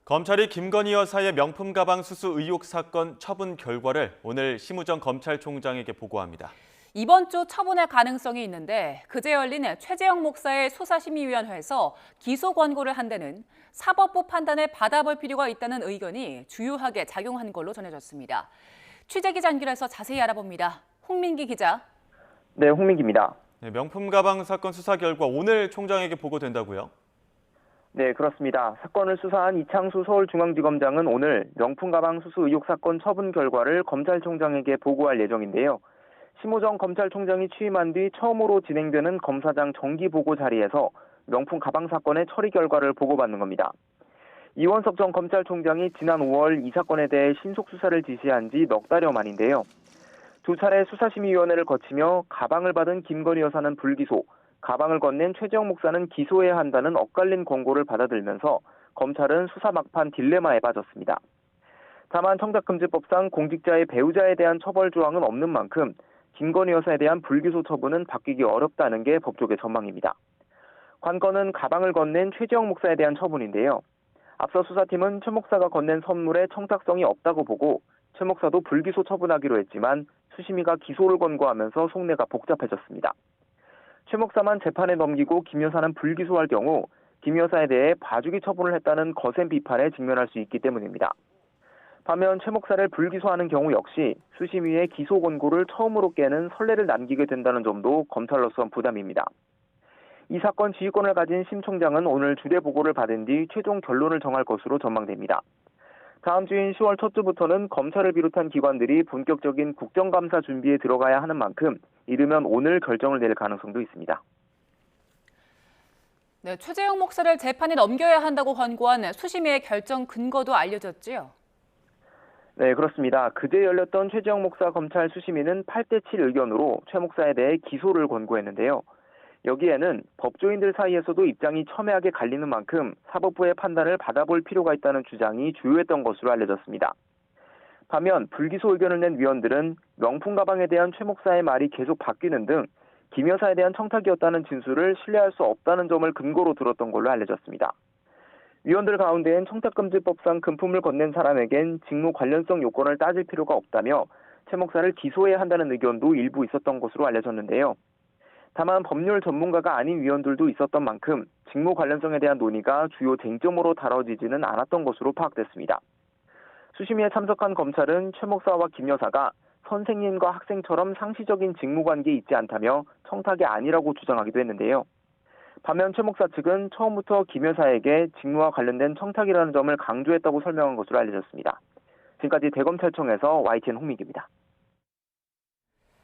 검찰이 김건희 여사의 명품 가방 수수 의혹 사건 처분 결과를 오늘 심우정 검찰총장에게 보고합니다. 이번 주 처분할 가능성이 있는데 그제 열린 최재형 목사의 수사심의위원회에서 기소 권고를 한 데는 사법부 판단을 받아볼 필요가 있다는 의견이 주요하게 작용한 걸로 전해졌습니다. 취재 기자 연결해서 자세히 알아봅니다. 홍민기 기자. 네, 홍민기입니다. 네, 명품 가방 사건 수사 결과 오늘 총장에게 보고된다고요? 네, 그렇습니다. 사건을 수사한 이창수 서울중앙지검장은 오늘 명품 가방 수수 의혹 사건 처분 결과를 검찰총장에게 보고할 예정인데요. 심우정 검찰총장이 취임한 뒤 처음으로 진행되는 검사장 정기 보고 자리에서 명품 가방 사건의 처리 결과를 보고받는 겁니다. 이원석 전 검찰총장이 지난 5월 이 사건에 대해 신속 수사를 지시한 지 넉 달여 만인데요. 두 차례 수사심의위원회를 거치며 가방을 받은 김건희 여사는 불기소, 가방을 건넨 최재형 목사는 기소해야 한다는 엇갈린 권고를 받아들면서 검찰은 수사 막판 딜레마에 빠졌습니다. 다만 청탁금지법상 공직자의 배우자에 대한 처벌 조항은 없는 만큼 김건희 여사에 대한 불기소 처분은 바뀌기 어렵다는 게 법조계 전망입니다. 관건은 가방을 건넨 최재형 목사에 대한 처분인데요. 앞서 수사팀은 최 목사가 건넨 선물에 청탁성이 없다고 보고 최 목사도 불기소 처분하기로 했지만 수심위가 기소를 권고하면서 속내가 복잡해졌습니다. 최 목사만 재판에 넘기고 김 여사는 불기소할 경우 김 여사에 대해 봐주기 처분을 했다는 거센 비판에 직면할 수 있기 때문입니다. 반면 최 목사를 불기소하는 경우 역시 수심위의 기소 권고를 처음으로 깨는 선례를 남기게 된다는 점도 검찰로선 부담입니다. 이 사건 지휘권을 가진 심 총장은 오늘 주대 보고를 받은 뒤 최종 결론을 정할 것으로 전망됩니다. 다음 주인 10월 첫 주부터는 검찰을 비롯한 기관들이 본격적인 국정감사 준비에 들어가야 하는 만큼 이르면 오늘 결정을 내릴 가능성도 있습니다. 네, 최재형 목사를 재판에 넘겨야 한다고 권고한 수심위의 결정 근거도 알려졌지요? 네, 그렇습니다. 그제 열렸던 최재형 목사 검찰 수심위는 8대7 의견으로 최 목사에 대해 기소를 권고했는데요. 여기에는 법조인들 사이에서도 입장이 첨예하게 갈리는 만큼 사법부의 판단을 받아볼 필요가 있다는 주장이 주요했던 것으로 알려졌습니다. 반면 불기소 의견을 낸 위원들은 명품 가방에 대한 최 목사의 말이 계속 바뀌는 등 김 여사에 대한 청탁이었다는 진술을 신뢰할 수 없다는 점을 근거로 들었던 걸로 알려졌습니다. 위원들 가운데엔 청탁금지법상 금품을 건넨 사람에겐 직무 관련성 요건을 따질 필요가 없다며 최 목사를 기소해야 한다는 의견도 일부 있었던 것으로 알려졌는데요. 다만 법률 전문가가 아닌 위원들도 있었던 만큼 직무 관련성에 대한 논의가 주요 쟁점으로 다뤄지지는 않았던 것으로 파악됐습니다. 수심위에 참석한 검찰은 최 목사와 김 여사가 선생님과 학생처럼 상시적인 직무관계에 있지 않다며 청탁이 아니라고 주장하기도 했는데요. 반면 최 목사 측은 처음부터 김 여사에게 직무와 관련된 청탁이라는 점을 강조했다고 설명한 것으로 알려졌습니다. 지금까지 대검찰청에서 YTN 홍민기입니다.